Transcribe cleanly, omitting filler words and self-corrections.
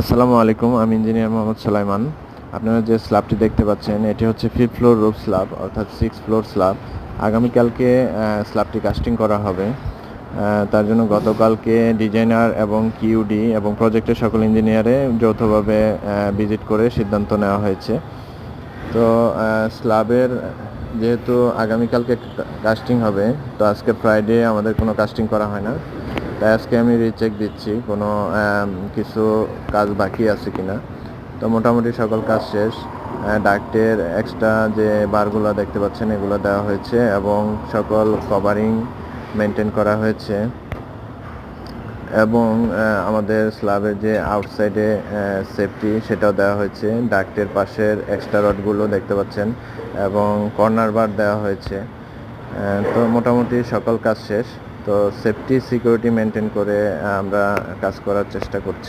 আসসালামু আলাইকুম, আমি ইঞ্জিনিয়ার মোহাম্মদ সুলাইমান। আপনারা যে স্ল্যাবটি দেখতে পাচ্ছেন এটি হচ্ছে 5th ফ্লোর রুফ স্ল্যাব, অর্থাৎ 6 ফ্লোর স্ল্যাব। আগামীকালকে স্ল্যাবটি কাস্টিং করা হবে। তার জন্য গতকালকে ডিজাইনার এবং কিউডি এবং প্রজেক্টের সকল ইঞ্জিনিয়ারে যৌথভাবে ভিজিট করে সিদ্ধান্ত নেওয়া হয়েছে। তো স্ল্যাবের যেহেতু আগামীকালকে কাস্টিং হবে, তো আজকে ফ্রাইডে আমাদের কোনো কাস্টিং করা হয় না। তাই আজকে আমি রিচেক দিচ্ছি কোনো কিছু কাজ বাকি আছে কিনা। তো মোটামুটি সকল কাজ শেষ। ডাক্টের এক্সট্রা যে বারগুলো দেখতে পাচ্ছেন এগুলো দেওয়া হয়েছে এবং সকল কভারিং মেনটেন করা হয়েছে। এবং আমাদের স্ল্যাবের যে আউটসাইডে সেফটি সেটাও দেওয়া হয়েছে। ডাক্টের পাশের এক্সট্রা রডগুলো দেখতে পাচ্ছেন এবং কর্নার বার দেওয়া হয়েছে। তো মোটামুটি সকল কাজ শেষ। তো সেফটি সিকিউরিটি মেনটেন করে আমরা কাজ করার চেষ্টা করছি।